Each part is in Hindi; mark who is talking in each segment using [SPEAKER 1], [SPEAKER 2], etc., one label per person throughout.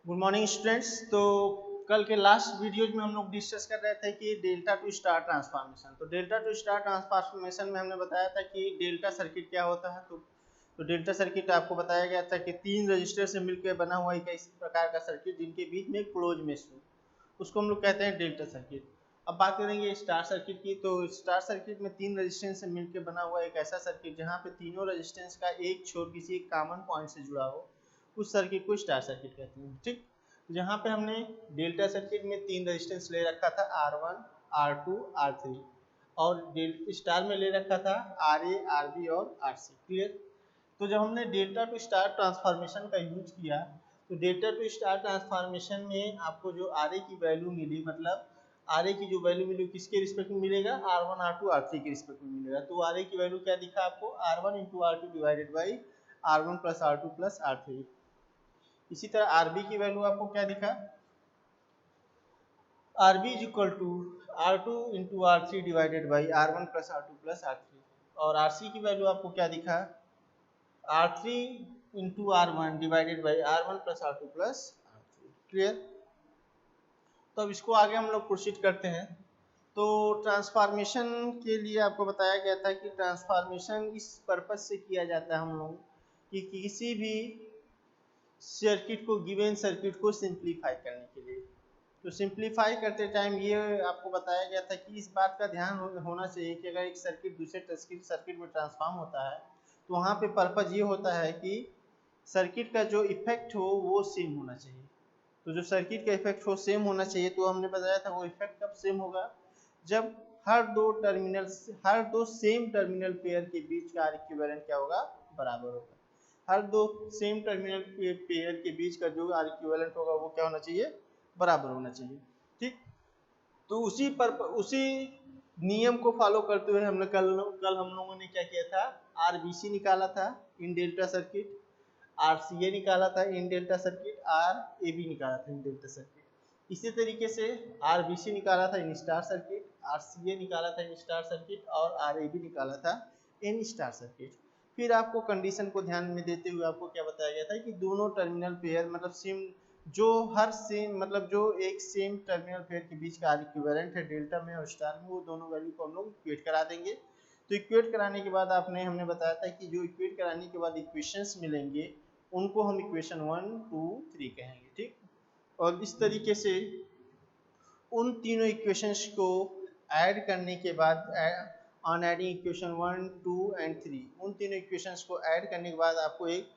[SPEAKER 1] Good morning students. तो कल के लास्ट वीडियोज में हम लोग डिस्कस कर रहे थे कि डेल्टा टू स्टार ट्रांसफॉर्मेशन। तो डेल्टा टू स्टार ट्रांसफॉर्मेशन में हमने बताया था कि डेल्टा सर्किट क्या होता है। तो डेल्टा सर्किट आपको बताया गया था कि तीन रजिस्टर से मिलकर बना हुआ एक इस प्रकार का सर्किट जिनके बीच में एक क्लोज मेश हो, उसको हम लोग कहते हैं डेल्टा सर्किट। अब बात करेंगे स्टार सर्किट की। तो स्टार सर्किट में तीन रेजिस्टेंस से मिलकर बना हुआ एक ऐसा सर्किट जहाँ पे तीनों रेजिस्टेंस का एक छोर किसी कॉमन पॉइंट से जुड़ा हो, उस सर्किट को स्टार सर्किट कहते हैं। ठीक, जहाँ पे हमने डेल्टा सर्किट में तीन रेजिस्टेंस ले रखा था R1, R2, R3 और स्टार में ले रखा था RA, RB और RC। क्लियर। तो जब हमने डेल्टा टू स्टार ट्रांसफॉर्मेशन का यूज किया तो डेल्टा टू स्टार ट्रांसफॉर्मेशन में आपको जो RA की वैल्यू मिली, मतलब RA की जो वैल्यू मिली किसके रिस्पेक्ट में मिलेगा, R1, R2, R3 के रिस्पेक्ट में मिलेगा। तो RA की वैल्यू क्या दिखा आपको, R1 into R2 divided by R1 plus R2 plus R3। इसी तरह RB की वैल्यू आपको क्या दिखा, RB is equal to R2 into R3 divided by R1 plus R2 plus R3। और RC की वैल्यू आपको क्या दिखा, R3 into R1 divided by R1 plus R2 plus R3। Clear. तो अब इसको आगे हम लोग प्रोसीड करते हैं। तो ट्रांसफॉर्मेशन के लिए आपको बताया गया था कि ट्रांसफॉर्मेशन इस पर्पज से किया जाता है हम लोग कि किसी भी सर्किट को, गिवन सर्किट को सिंप्लीफाई करने के लिए। तो सिंप्लीफाई करते टाइम ये आपको बताया गया था कि इस बात का ध्यान होना चाहिए कि अगर एक सर्किट दूसरे सर्किट में ट्रांसफॉर्म होता है तो वहाँ पे पर्पज ये होता है कि सर्किट का जो इफेक्ट हो वो सेम होना चाहिए। तो जो सर्किट का इफेक्ट हो सेम होना चाहिए, तो हमने बताया था वो इफेक्ट कब सेम होगा, जब हर दो सेम टर्मिनल पेयर के बीच का इक्विवेलेंट क्या होगा, बराबर होगा। हर दो सेम टर्मिनल पेयर के बीच का जो इक्विवेलेंट होगा वो क्या होना चाहिए, बराबर होना चाहिए। ठीक। तो उसी नियम को फॉलो करते हुए हमने कल हम लोगों ने क्या किया था, आरबीसी निकाला था इन डेल्टा सर्किट, आरसीए निकाला था in delta circuit, R A B निकाला था इन डेल्टा सर्किट। इसी तरीके से आरबीसी निकाला था इन स्टार सर्किट, आरसीए निकाला था इन स्टार सर्किट और आर ए बी निकाला था इन स्टार सर्किट। फिर आपको कंडीशन को ध्यान में देते हुए आपको क्या बताया गया था कि दोनों टर्मिनल पेयर मतलब सेम, जो हर सेम मतलब जो एक सेम टर्मिनल पेयर के बीच का इक्विवेलेंट है डेल्टा में और स्टार में, वो दोनों वैल्यू को हम लोग इक्वेट करा देंगे। तो इक्वेट कराने के बाद हमने बताया था कि जो इक्वेट कराने के बाद इक्वेशंस मिलेंगे उनको हम इक्वेशन 1, 2, 3 कहेंगे। ठीक। और इस तरीके से उन तीनों इक्वेशंस को ऐड करने के बाद ऑन एडिंग इक्वेशन 1, 2 एंड 3, उन तीनों इक्वेशंस को ऐड करने के बाद आपको एक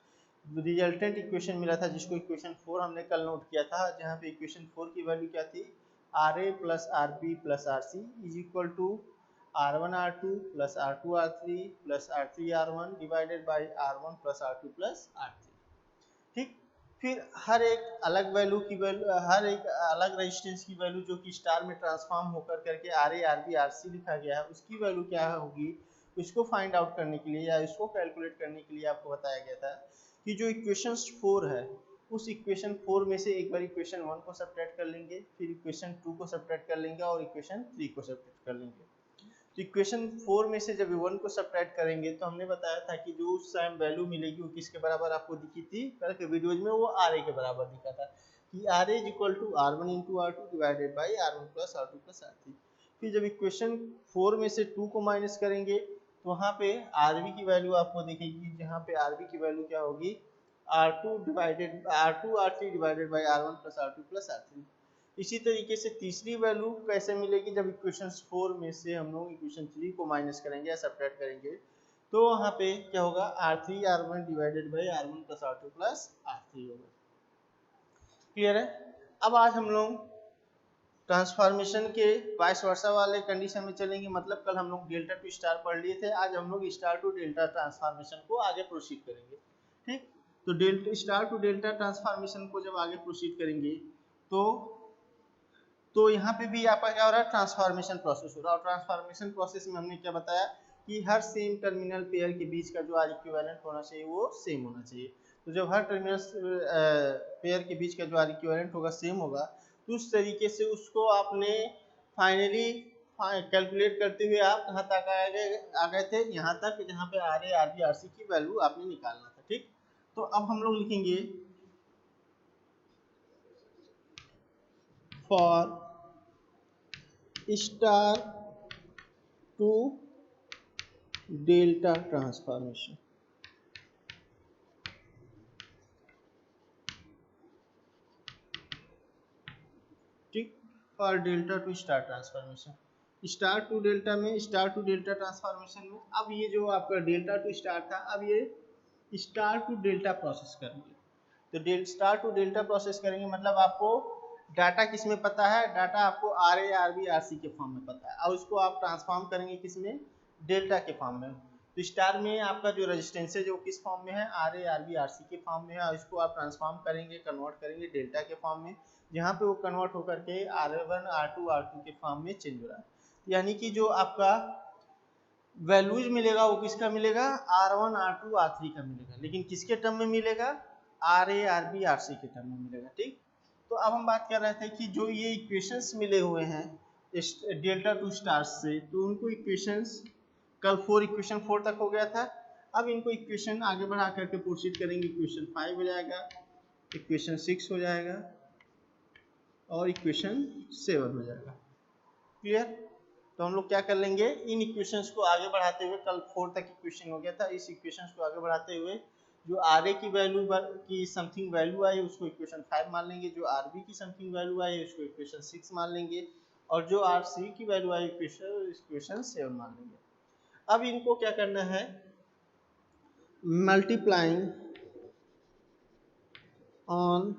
[SPEAKER 1] रिजल्टेंट इक्वेशन मिला था जिसको इक्वेशन 4 हमने कल नोट किया था, जहाँ पे इक्वेशन 4 की वैल्यू क्या थी, R A plus R B plus R C is equal to R1 R2 plus R2 R3 plus R3 R1 divided by R1 plus R2 plus R3। ठीक। फिर हर एक अलग वैल्यू की वैल्यू, हर एक अलग रेजिस्टेंस की वैल्यू जो कि स्टार में ट्रांसफॉर्म होकर करके R A R B R C लिखा गया है, उसकी वैल्यू क्या होगी, इसको फाइंड आउट करने के लिए या इसको कैलकुलेट करने के लिए आपको बताया गया था कि जो इक्वेशन 4 है उस इक्वेशन 4 में से एक बार इक्वेशन 1 को सब्ट्रैक्ट कर लेंगे, फिर इक्वेशन 2 को सब्ट्रैक्ट कर लेंगे और इक्वेशन 3 को सब्ट्रैक्ट कर लेंगे। तो इक्वेशन 4 में से जब 1 को सब्ट्रैक्ट करेंगे तो हमने बताया था कि जो उस टाइम वैल्यू मिलेगी वो किसके बराबर आपको दिखी थी, कल के वीडियोज में वो आर ए के बराबर दिखा था कि R A is equal to R1 into R2 divided by R1 plus R2 plus R3। फिर जब इक्वेशन 4 में से 2 को माइनस करेंगे तो वहाँ पे RB की वैल्यू आपको दिखेगी, जहाँ पे RB की वैल्यू क्या होगी, R2 R3 divided by R1 plus R2 plus R3। इसी तरीके से तीसरी वैल्यू कैसे मिलेगी, जब इक्वेशन 4 में से हम लोग इक्वेशन 3 को माइनस करेंगे या सब्ट्रैक्ट करेंगे तो वहाँ पे क्या होगा, R3 R1 divided by R1 plus R2 plus R3 होगा। क्लियर है। अब आज हम लोग ट्रांसफॉर्मेशन के वाइस वर्सा वाले कंडीशन में चलेंगे, मतलब कल हम लोग डेल्टा टू स्टार पढ़ लिए थे, आज हम लोग स्टार टू डेल्टा ट्रांसफॉर्मेशन को आगे प्रोसीड करेंगे। ठीक। तो delta star to delta transformation को जब आगे प्रोसीड करेंगे तो यहाँ पे भी आपका क्या हो रहा है, ट्रांसफॉर्मेशन प्रोसेस हो रहा है। और ट्रांसफॉर्मेशन प्रोसेस में हमने क्या बताया कि हर सेम टर्मिनल पेयर के बीच का जो आर इक्विवेलेंट होना चाहिए वो सेम होना चाहिए। तो जब हर टर्मिनल पेयर के बीच का जो आर इक्विवेलेंट होगा सेम होगा, तो उस तरीके से उसको आपने फाइनली कैलकुलेट करते हुए आप कहाँ तक आ गए थे, यहाँ तक जहाँ पे R A R B R C की वैल्यू आपने निकालना था। ठीक। तो अब हम लोग लिखेंगे for star to delta transformation. ठीक, और delta to star transformation, star to delta में, स्टार टू डेल्टा ट्रांसफॉर्मेशन में। अब ये जो आपका डेल्टा टू स्टार था, अब ये स्टार टू डेल्टा प्रोसेस करेंगे। तो स्टार टू डेल्टा प्रोसेस करेंगे मतलब आपको डाटा किस में पता है, डाटा आपको R A R B R C के फॉर्म में पता है, और उसको आप ट्रांसफॉर्म करेंगे किस में, डेल्टा के फॉर्म में। तो स्टार में आपका जो रेजिस्टेंस है जो किस फॉर्म में है, R A R B R C के फॉर्म में है, और इसको आप ट्रांसफॉर्म करेंगे, कन्वर्ट करेंगे डेल्टा के फॉर्म में, जहाँ पे वो कन्वर्ट होकर के R1 R2 के फॉर्म में चेंज हो रहा है। यानी कि जो आपका वैल्यूज मिलेगा वो किसका मिलेगा, R1 R2 R3 का मिलेगा, लेकिन किसके टर्म में मिलेगा, RA RB RC के टर्म में मिलेगा। ठीक, तो अब हम बात कर रहे थे कि जो ये इक्वेशंस मिले हुए हैं डेल्टा टू स्टार्स से, तो उनको इक्वेशंस कल इक्वेशन 4 तक हो गया था। अब इनको इक्वेशन आगे बढ़ा करके प्रोसीड करेंगे, इक्वेशन 5 हो जाएगा, इक्वेशन 6 हो जाएगा, और इक्वेशन 7 हो जाएगा। क्लियर? तो हम लोग क्या कर लेंगे, इन इक्वेशंस को आगे बढ़ाते हुए, कल 4 तक इक्वेशन हो गया था, इस इक्वेशंस को आगे बढ़ाते हुए जो आर ए की वैल्यू की समथिंग वैल्यू आई उसको इक्वेशन 5 मान लेंगे, जो आर बी की समथिंग वैल्यू आई उसको इक्वेशन 6 मान लेंगे, और जो आर सी की वैल्यू आई इक्वेशन 7 मान लेंगे। अब इनको क्या करना है, multiplying on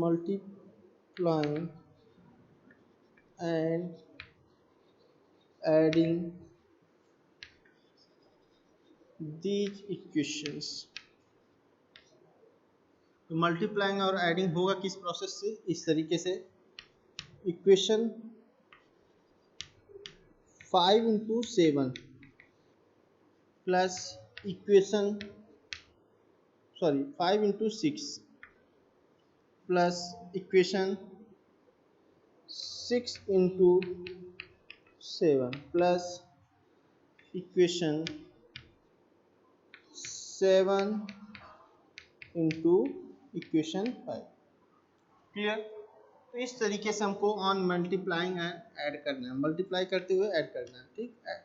[SPEAKER 1] multiplying and adding these equations। तो मल्टीप्लाइंग और एडिंग होगा किस प्रोसेस से, इस तरीके से, equation 5 into 7 plus equation 5 into 6 plus equation 6 into 7 plus equation 7 into equation 5। Clear? तो इस तरीके से हमको ऑन मल्टीप्लाइंग ऐड करना है, मल्टीप्लाई करते हुए ऐड करना है। ठीक है,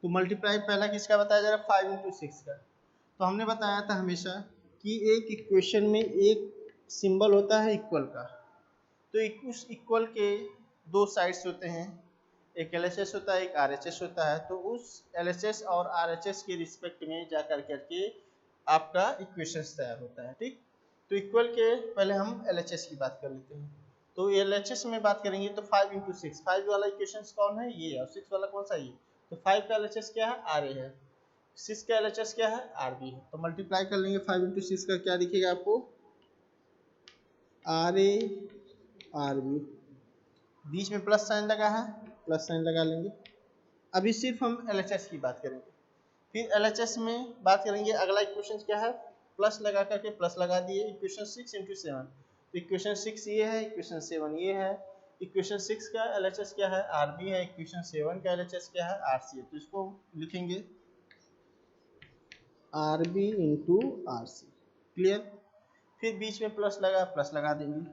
[SPEAKER 1] तो मल्टीप्लाई पहला किसका बताया जा रहा है, 5 इंटू 6 का। तो हमने बताया था हमेशा कि एक इक्वेशन में एक सिंबल होता है इक्वल का, तो उस इक्वल के दो साइड्स होते हैं, एक LHS होता है, एक RHS होता है। तो उस LHS और RHS के रिस्पेक्ट में जा करके आपका इक्वेशंस तैयार होता है। ठीक, तो इक्वल के पहले हम LHS की बात कर लेते हैं। तो LHS में बात करेंगे तो 5 इंटू 6, 5 वाला इक्वेशंस कौन है, ये, और 6 वाला कौन सा, ये। तो 5 का LHS क्या है, RA है, 6 का LHS क्या है, RB है। तो मल्टीप्लाई कर लेंगे 5 इंटू 6 का, क्या दिखेगा आपको, RA RB, बीच में प्लस साइन लगा है, प्लस साइन लगा लेंगे। अभी सिर्फ हम LHS की बात करेंगे, फिर LHS में बात करेंगे। अगला इक्वेशन क्या है, प्लस लगा करके प्लस लगा दिए, इक्वेशन 6 इंटू 7। तो इक्वेशन 6 ये है, इक्वेशन 7 ये है। इक्वेशन 6 का LHS क्या है, RB है, इक्वेशन 7 का LHS क्या है, RC है। तो इसको लिखेंगे RB इंटू RC। क्लियर? फिर बीच में प्लस लगा देंगे।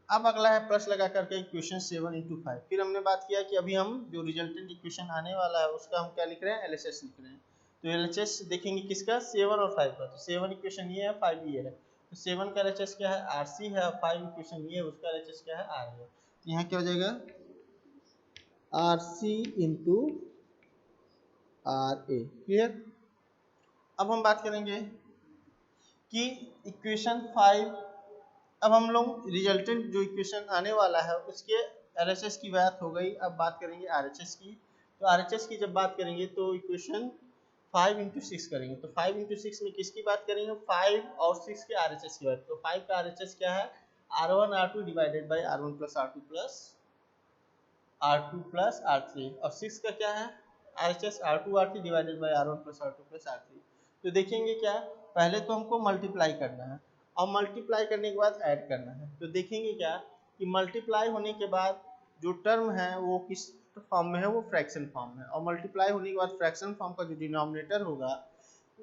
[SPEAKER 1] अब अगला है प्लस लगा करके इक्वेशन 7 इंटू 5। फिर हमने बात किया कि अभी हम जो रिजल्टेंट इक्वेशन आने वाला है उसका हम क्या लिख रहे हैं, LHS लिख रहे हैं। तो LHS देखेंगे किसका, 7 और 5 का। तो 7 इक्वेशन ये है, 5 ये है। तो 7 का LHS क्या है, RC है, और 5 इक्वेशन ये है, उसका LHS क्या है, R है। तो यहाँ क्या हो जाएगा, RC इंटू RA। क्लियर? अब हम बात करेंगे कि इक्वेशन 5, अब हम लोग रिजल्टेंट जो इक्वेशन आने वाला है उसके LHS की बात हो गई। अब बात करेंगे RHS की। तो RHS की जब बात करेंगे तो इक्वेशन 5 इंटू 6 करेंगे। तो 5 इंटू 6 में किसकी बात करेंगे, 5 और 6 के RHS की बात। तो 5 का RHS क्या है, R1 R2 divided by R1 plus R2 plus R3, और 6 का क्या है, RHS R2 R3 divided by R1 plus R2 plus R3। तो देखेंगे क्या, पहले तो हमको मल्टीप्लाई करना है, और मल्टीप्लाई करने के बाद ऐड करना है। तो देखेंगे क्या कि मल्टीप्लाई होने के बाद जो टर्म है वो किस फॉर्म में है, वो फ्रैक्शन फॉर्म में, और मल्टीप्लाई होने के बाद फ्रैक्शन फॉर्म का जो डिनोमिनेटर होगा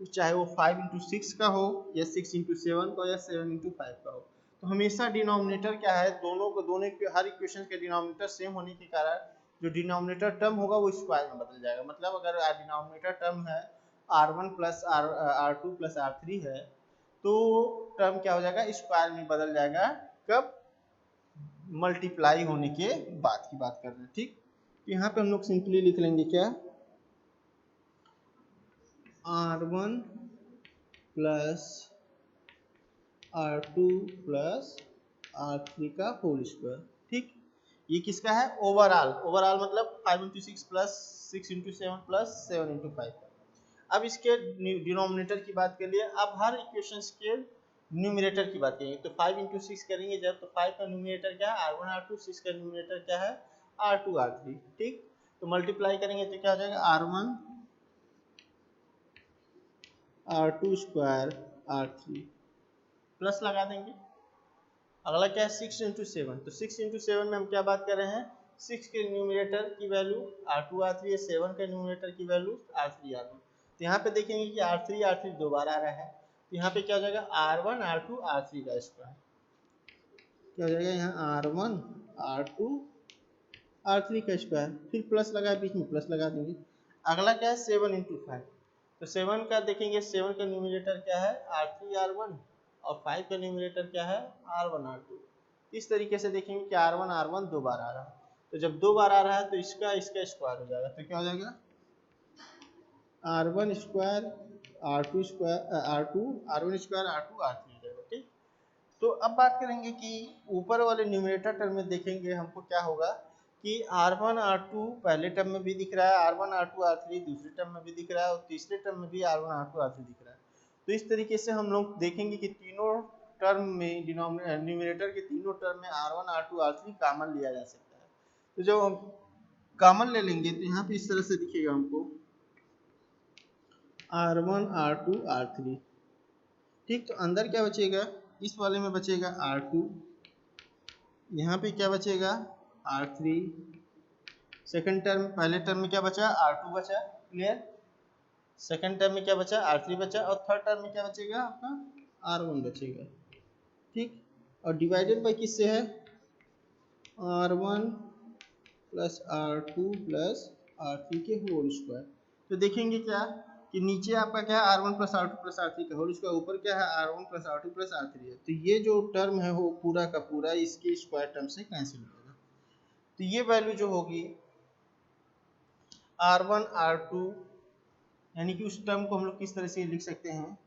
[SPEAKER 1] चाहे वो 5 इंटू 6 का हो या 6 इंटू 7 का हो या 7 इंटू 5 का हो, तो हमेशा डिनोमिनेटर क्या है, दोनों के हर इक्वेशन के डिनोमिनेटर सेम होने के कारण जो डिनोमिनेटर टर्म होगा वो स्क्वायर में बदल जाएगा। मतलब अगर डिनोमिनेटर टर्म है r1 plus r2 plus r3 है, तो टर्म क्या हो जाएगा, स्क्वायर में बदल जाएगा। कब? मल्टीप्लाई होने के बाद की बात कर रहे हैं, ठीक। तो यहाँ पे हम लोग सिंपली लिख लेंगे क्या, r1 plus r2 plus r3 का होल स्क्वायर, ठीक। ये किसका है, ओवरऑल मतलब 5 into 6 plus 6 into 7 plus 7 into 5। अब इसके डिनोमिनेटर की बात कर लिए, अब हर इक्वेशंस के न्यूमरेटर की बात करेंगे। तो 5 इंटू 6 करेंगे जब, तो 5 का न्यूमरेटर क्या है, r1 r2, 6 का न्यूमरेटर क्या है, r2 r3, ठीक। तो मल्टीप्लाई करेंगे तो क्या हो जाएगा, r1 r2 square r3 plus लगा देंगे। अगला क्या है, 6 इंटू 7, तो 6 इंटू 7 में हम क्या बात कर रहे हैं, 6 के न्यूमरेटर की वैल्यू r2 r3 है, 7 के न्यूमरेटर की वैल्यू r3 r1। तो यहाँ पे देखेंगे कि r3 r3 दो बार आ रहा है, तो यहाँ पे क्या हो जाएगा, r1 r2 r3 का स्क्वायर, क्या हो जाएगा यहाँ r1 r2 r3 का स्क्वायर, फिर प्लस लगा, बीच में प्लस लगा देंगे। अगला क्या है, 7 इंटू 5, तो 7 का देखेंगे, 7 का न्यूमरेटर क्या है, r3 r1, और 5 का न्यूमरेटर क्या है, r1 r2। इस तरीके से देखेंगे कि r1 r1 दो बार आ रहा है, तो जब दो बार आ रहा है तो इसका स्क्वायर हो जाएगा, तो क्या हो जाएगा, r1 square r2 square r2 r1 square r2 r3 हो जाएगा, ठीक। तो अब बात करेंगे कि ऊपर वाले न्यूमरेटर टर्म में देखेंगे हमको क्या होगा कि r1 r2 पहले टर्म में भी दिख रहा है, r1 r2 r3 दूसरे टर्म में भी दिख रहा है, और तीसरे टर्म में भी r1 r2 r3 दिख रहा है। तो इस तरीके से हम लोग देखेंगे कि तीनों टर्म में न्यूमरेटर के तीनों टर्म में r1 r2 r3 कॉमन लिया जा सकता है। तो जब हम कॉमन ले लेंगे तो यहाँ पे इस तरह से दिखेगा हमको r1 r2 r3, ठीक। तो अंदर क्या बचेगा, इस वाले में बचेगा r2, यहाँ पे क्या बचेगा r3, सेकंड टर्म, पहले टर्म में क्या बचा, r2 बचा, क्लियर। सेकंड टर्म में क्या बचा, r3 बचा, और थर्ड टर्म में क्या बचेगा आपका r1 बचेगा, ठीक। और डिवाइडेड बाय किससे है, r1 plus r2 plus r3 के होल स्क्वायर। तो देखेंगे क्या कि नीचे आपका क्या है, r1 plus r2 plus r3 का होल स्क्वायर, ऊपर क्या है, r1 plus r2 plus r3 है। तो ये जो टर्म है वो पूरा का पूरा इसके स्क्वायर टर्म से कैंसिल हो जाएगा। तो ये वैल्यू जो होगी r1 r2, यानी कि उस टर्म को हम लोग किस तरह से लिख सकते हैं,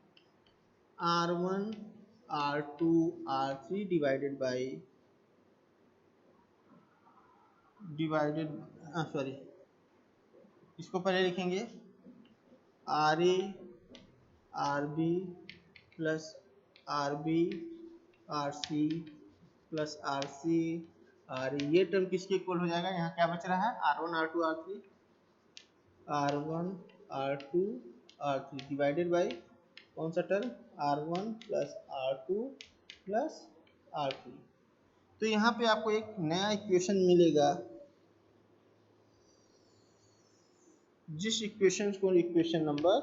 [SPEAKER 1] r1 r2 r3 सॉरी, इसको पहले लिखेंगे RA RB plus RB RC plus RC RE, ये टर्म किसके इक्वल हो जाएगा, यहाँ क्या बच रहा है, R1 R2 R3, R1 R2 R3 divided by कौन सा term, R1 plus R2 plus R3। तो यहाँ पे आपको एक नया इक्वेशन मिलेगा, जिस इक्वेशन को इक्वेशन नंबर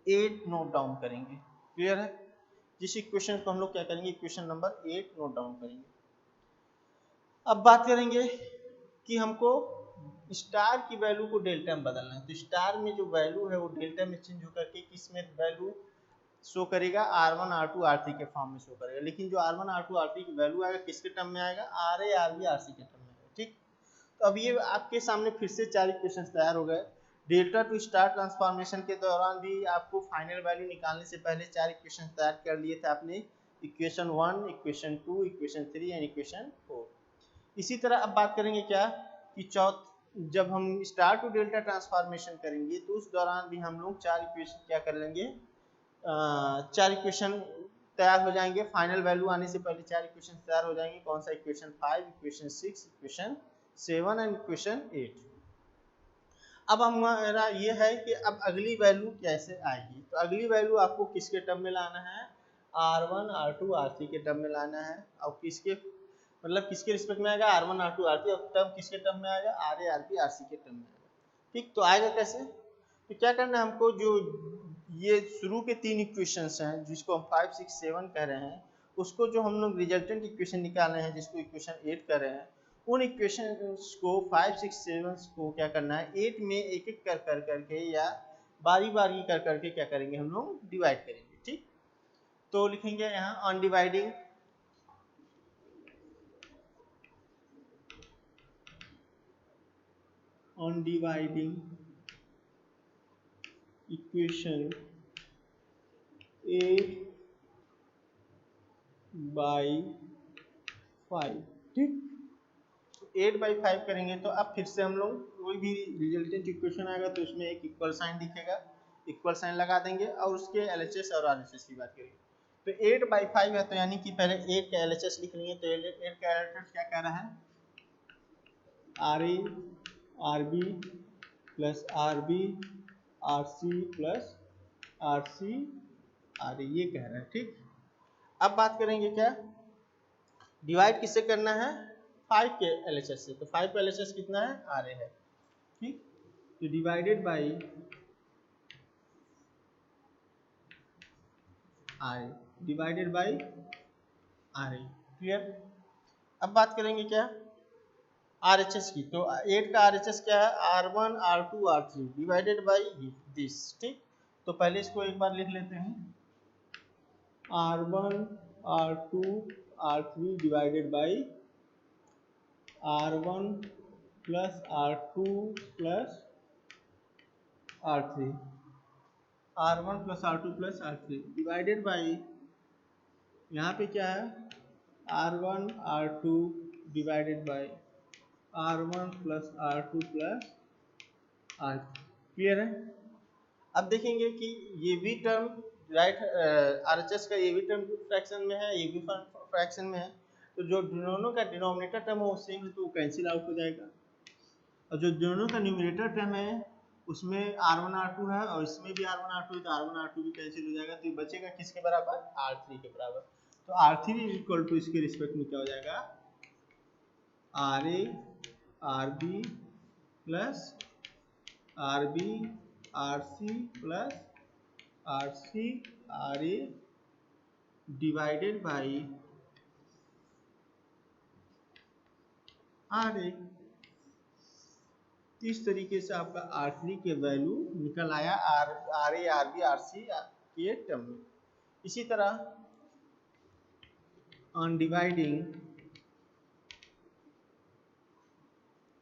[SPEAKER 1] 8 नोट डाउन करेंगे, क्लियर है। जिस इक्वेशन को हम लोग क्या करेंगे, इक्वेशन नंबर 8 नोट डाउन करेंगे। अब बात करेंगे कि हमको स्टार की वैल्यू को डेल्टा में बदलना है। तो स्टार में जो वैल्यू है वो डेल्टा में चेंज होकर के किस में वैल्यू शो करेगा, R1 R2 R3 के फॉर्म में शो करेगा। लेकिन जो R1 R2 R3 की वैल्यू आएगा किसके टर्म में आएगा, RA RB RC के टर्म में आएगा, ठीक। तो अब ये आपके सामने फिर से 4 इक्वेशन तैयार हो गए। डेल्टा टू स्टार ट्रांसफॉर्मेशन के दौरान भी आपको फाइनल वैल्यू निकालने से पहले 4 इक्वेशन तैयार कर लिए थे आपने, equation 1, equation 2, equation 3 and equation 4। इसी तरह अब बात करेंगे क्या कि जब हम स्टार टू डेल्टा ट्रांसफॉर्मेशन करेंगे तो उस दौरान भी हम लोग 4 इक्वेशन क्या कर लेंगे, 4 इक्वेशन तैयार हो जाएंगे। फाइनल वैल्यू आने से पहले 4 इक्वेशन तैयार हो जाएंगे। कौन सा, equation 5, equation 6, equation 7 and equation 8। अब हमारा ये है कि अब अगली वैल्यू कैसे आएगी। तो अगली वैल्यू आपको किसके टर्म में लाना है, R1 R2 R3 के टर्म में लाना है। और किसके मतलब किसके रिस्पेक्ट में आएगा, R1 R2 R3, और टर्म किसके टर्म में आएगा, RA RB RC के टर्म में आएगा। ठीक, तो आएगा कैसे, तो क्या करना है हमको, जो ये शुरू के 3 इक्वेशंस हैं जिसको हम 5 6 7 कह रहे हैं, उसको जो हम लोग रिजल्टेंट इक्वेशन निकाल रहे हैं जिसको इक्वेशन 8 कर रहे हैं, उन इक्वेशंस को 5 6 7 को क्या करना है, 8 में एक एक कर करके या बारी बारी कर करके क्या करेंगे, हम लोग डिवाइड करेंगे। ठीक, तो लिखेंगे यहाँ ऑन डिवाइडिंग इक्वेशन 8/5। ठीक, 8/5 करेंगे तो अब फिर से हम लोग कोई भी रिजल्टेंट इक्वेशन आएगा तो उसमें एक इक्वल साइन दिखेगा, इक्वल साइन लगा देंगे और उसके LHS और RHS की बात करेंगे। तो 8/5 है, तो यानी कि पहले 8 का LHS लिख लेंगे, तो 8 का LHS क्या कह रहा है, RA RB plus RB RC plus RC RA, ये कह रहा है। ठीक, अब बात करेंगे क्या, डिवाइड किससे करना है, 5 के LHS से, तो 5 का LHS कितना है, RA है। ठीक, तो divided by RA, divided by RA, clear. अब बात करेंगे क्या, RHS की, तो 8 का RHS क्या है, R1 R2 R3 divided by this. ठीक, तो पहले इसको एक बार लिख लेते हैं, R1 R2 R3 divided by R1 plus R2 plus R3, R1 plus R2 plus R3 divided by, यहाँ पे क्या है, R1 R2 divided by R1 plus R2 plus R3, clear है। अब देखेंगे कि ये भी टर्म राइट, RHS का ये भी टर्म फ्रैक्शन में है, ये भी फ्रैक्शन में है, तो जो दोनों का डिनोमिनेटर टर्म है वो सेम है, तो वो कैंसिल आउट हो जाएगा, और जो दोनों का न्यूमरेटर टर्म है उसमें R1 R2 है और इसमें भी R1 R2 है, तो R1 R2 भी कैंसिल हो जाएगा, तो ये बचेगा किसके बराबर, R3 के बराबर। तो R3 इक्वल टू इसके रिस्पेक्ट में क्या हो जाएगा, RA RB plus RB RC plus RC RA divided by RA। इस तरीके से आपका R3 के वैल्यू निकल आया RA RB RC के टर्म में। इसी तरह ऑन डिवाइडिंग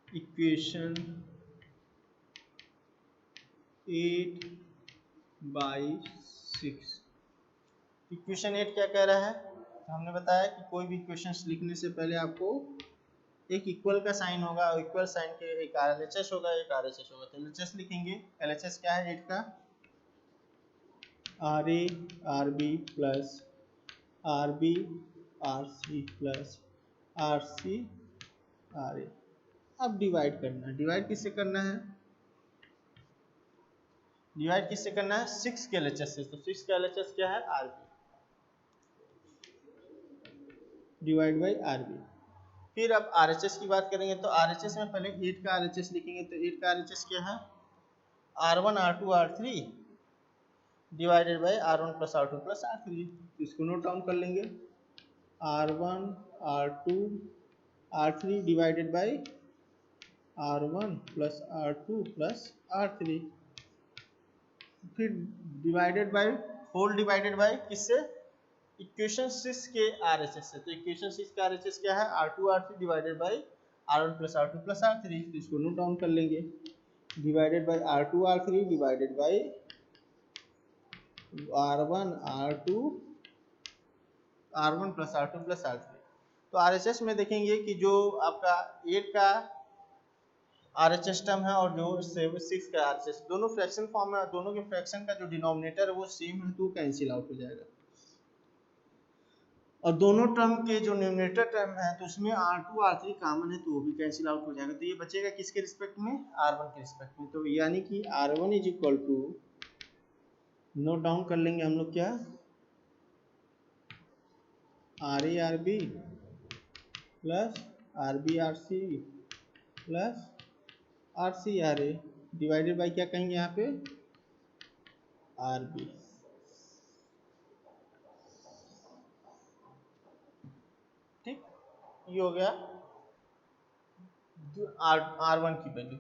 [SPEAKER 1] इक्वेशन 8/6, इक्वेशन 8 क्या कह रहा है, तो हमने बताया कि कोई भी इक्वेशंस लिखने से पहले आपको एक इक्वल का साइन होगा और इक्वल साइन के एक LHS होगा, एक RHS होगा, तो LHS लिखेंगे, LHS क्या है 8 का, RA RB plus RB RC plus RC RA। अब डिवाइड करना है, डिवाइड किससे करना है, डिवाइड किससे करना है, 6 के LHS से, तो 6 का LHS क्या है, RB डिवाइड बाई RB। फिर अब RHS की बात करेंगे, तो RHS में पहले 8 का RHS लिखेंगे, तो 8 का RHS क्या है, R1 R2 R3 divided by R1 plus R2 plus R3, इसको नोट डाउन कर लेंगे, R1 R2 R3 divided by R1 plus R2 plus R3, फिर divided by whole divided by किससे, इक्वेशन 6 के RHS से, तो इक्वेशन 6 का RHS क्या है, R2 R3 divided by R1 plus R2 plus R3, तो इसको नोट डाउन कर लेंगे, divided by R2 R3 divided by R1 R2 R1 plus R2 plus R3। तो RHS में देखेंगे कि जो आपका 8 का RHS टर्म है और जो 6 का RHS, दोनों फ्रैक्शन फॉर्म है, दोनों के फ्रैक्शन का जो डिनोमिनेटर है वो सेम है, तो कैंसिल आउट हो जाएगा, और दोनों टर्म के जो न्यूमरेटर टर्म है तो उसमें R2 R3 कॉमन है, तो वो भी कैंसिल आउट हो जाएगा, तो ये बचेगा किसके रिस्पेक्ट में, R1 के रिस्पेक्ट में, तो यानी कि R1 is equal to, note down कर लेंगे हम लोग क्या, RA RB plus R B R C plus R C R A divided by क्या कहेंगे यहाँ पे आर बी। ठीक, ये हो गया आर वन की वैल्यू।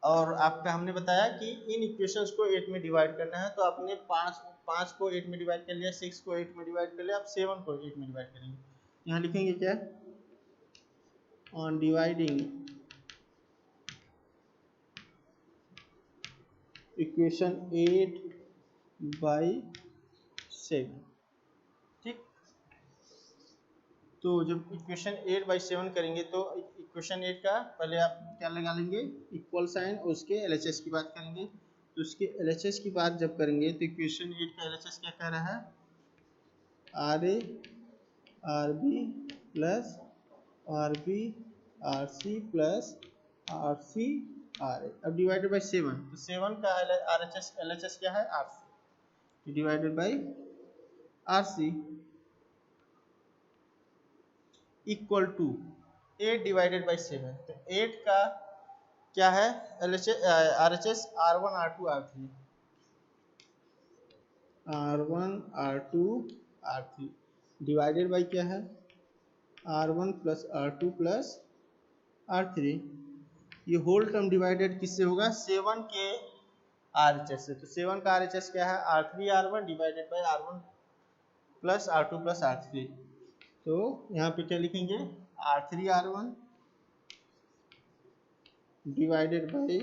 [SPEAKER 1] और आपका हमने बताया कि इन इक्वेशंस को 8 में डिवाइड करना है, तो आपने 5 को 8 में डिवाइड कर लिया, 6 को 8 में डिवाइड कर लिया, आप 7 को 8 में डिवाइड करेंगे। यहाँ लिखेंगे क्या, ऑन डिवाइडिंग इक्वेशन 8 बाई 7। ठीक, तो जब इक्वेशन 8 बाई 7 करेंगे तो इक्वेशन 8 का पहले आप क्या लगा लेंगे, इक्वल साइन, और उसके एलएचएस की बात करेंगे। तो उसके एलएचएस की बात जब करेंगे तो इक्वेशन 8 का एलएचएस क्या कह रहा है, R A R B plus R B R C plus R C R A. अब डिवाइडेड बाई 7, तो 7 का R H S L H S क्या है, R C, divided by R C equal to 8 divided by 7। तो 8 का क्या है L H R H S, R one R two R three, R one R two R three divided by क्या है R one plus R two plus R three. ये होल टर्म डिवाइडेड किससे होगा, 7 के आर एच एस से। तो 7 का आर एच एस क्या है, R three R one divided by R one plus R two plus R three. तो यहाँ पे क्या लिखेंगे, R three R one divided by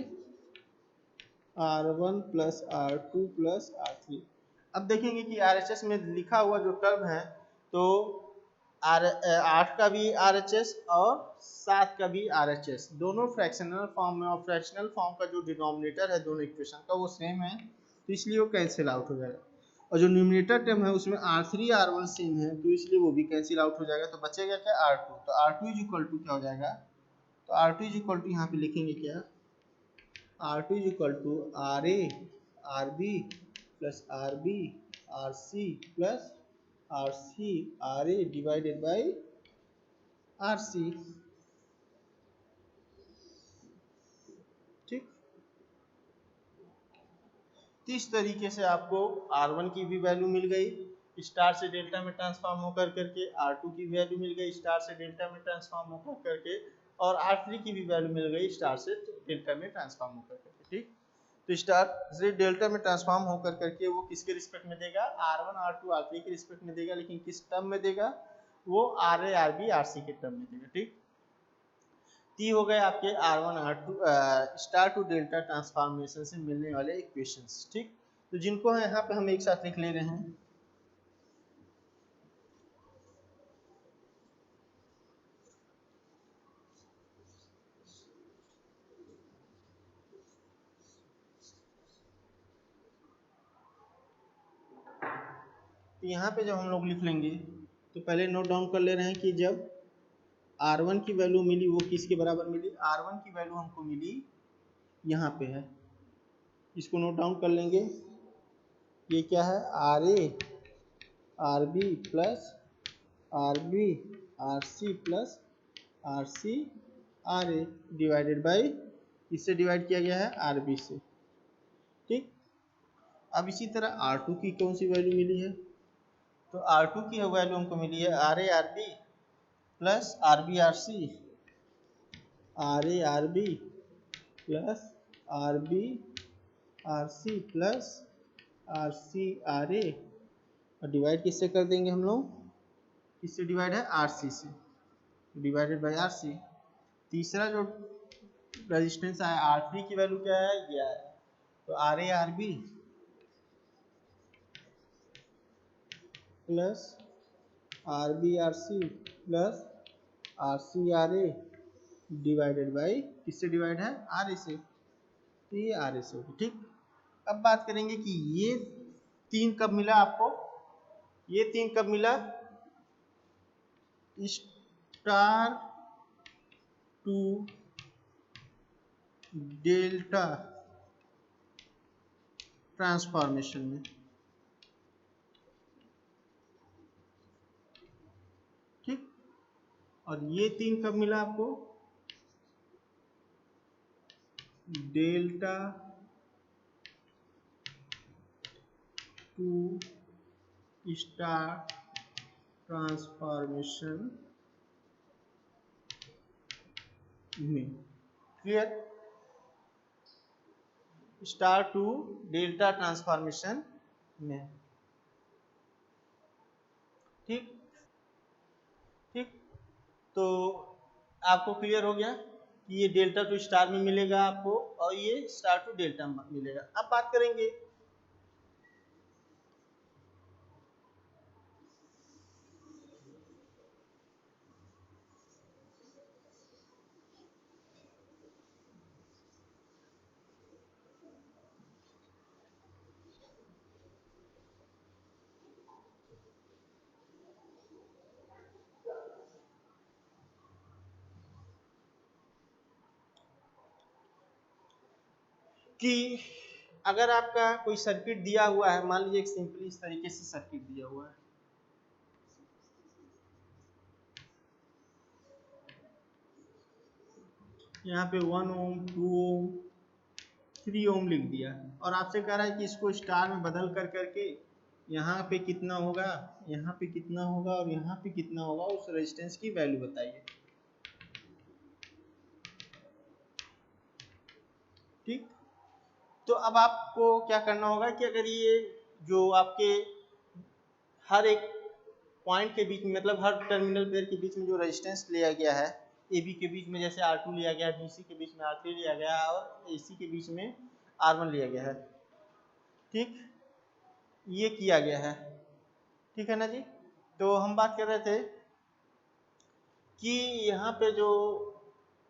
[SPEAKER 1] R one plus R two plus R three. अब देखेंगे कि आर एच एस में लिखा हुआ जो टर्म है, तो आर 8 का भी आर एच एस और 7 का भी आर एच एस, दोनों फ्रैक्शनल फॉर्म में, और फ्रैक्शनल फॉर्म का जो डिनोमिनेटर है दोनों इक्वेशन का वो सेम है, तो इसलिए वो कैंसिल आउट हो जाएगा। और जो न्यूमिनेटर टर्म है उसमें R three R one same है, तो इसलिए वो भी कैंसिल आउट हो जाएगा। तो बचेगा क्या, आर टू। तो R two is equal to क्या हो जाएगा, तो R two is equal to यहाँ पे लिखेंगे क्या, R two is equal to R A R B plus R B R C plus R C R A divided by R C. ठीक, इस तरीके से आपको R1 की भी वैल्यू मिल गई, स्टार से डेल्टा में ट्रांसफॉर्म होकर करके, R2 की वैल्यू मिल गई स्टार से डेल्टा में ट्रांसफॉर्म होकर करके, और R3 की भी वैल्यू मिल गई स्टार से डेल्टा में ट्रांसफॉर्म होकर करके। ठीक, तो स्टार से डेल्टा में ट्रांसफॉर्म होकर करके वो किसके रिस्पेक्ट में देगा, R1 R2 R3 के रिस्पेक्ट में देगा, लेकिन किस टर्म में देगा, वो RA RB RC के टर्म में देगा। ठीक, ती हो गए आपके R1 R2 star to delta transformation से मिलने वाले इक्वेशंस। ठीक, तो जिनको यहाँ पे हम एक साथ लिख ले रहे हैं। तो यहाँ पे जब हम लोग लिख लेंगे तो पहले नोट डाउन कर ले रहे हैं कि जब R1 की वैल्यू मिली वो किसके बराबर मिली, R1 की वैल्यू हमको मिली यहाँ पे है, इसको नोट डाउन कर लेंगे। ये क्या है, R A R B plus R B R C plus R C R A divided by, इससे डिवाइड किया गया है आर बी से। ठीक, अब इसी तरह R2 की कौन सी वैल्यू मिली है, तो R2 की वैल्यू हमको मिली है R A R B plus R B R C, R A R B plus R B R C plus R C R A, और डिवाइड किससे कर देंगे हम लोग, किससे डिवाइड है, आर सी से, डिवाइडेड बाई आर सी। तीसरा जो रेजिस्टेंस है R3 की वैल्यू क्या है, ये है, तो R A R B plus R B R C plus R C R A divided by, किससे डिवाइड है, आर ए से, तो ये आर ए से होगी। ठीक, अब बात करेंगे कि ये तीन कब मिला आपको, ये तीन कब मिला, स्टार टू डेल्टा ट्रांसफॉर्मेशन में। ठीक, और ये 3 कब मिला आपको? डेल्टा टू स्टार ट्रांसफॉर्मेशन में। Clear? Star to delta transformation में। ठीक ठीक, तो आपको क्लियर हो गया कि ये डेल्टा टू स्टार में मिलेगा आपको और ये स्टार टू डेल्टा में मिलेगा। अब बात करेंगे कि अगर आपका कोई सर्किट दिया हुआ है, मान लीजिए एक सिंपली इस तरीके से सर्किट दिया हुआ है, यहाँ पे 1 ओम 2 ओम 3 ओम लिख दिया और आपसे कह रहा है कि इसको स्टार में बदल कर करके यहाँ पे कितना होगा, यहाँ पे कितना होगा और यहाँ पे कितना होगा, उस रेजिस्टेंस की वैल्यू बताइए। ठीक, तो अब आपको क्या करना होगा कि अगर ये जो आपके हर एक पॉइंट के बीच में, मतलब हर टर्मिनल पेयर के बीच में जो रेजिस्टेंस लिया गया है, ए बी के बीच में जैसे R2 लिया गया, बी सी के बीच में R3 लिया गया और ए सी के बीच में R1 लिया गया है। ठीक, ये किया गया है। ठीक है ना जी। तो हम बात कर रहे थे कि यहाँ पे जो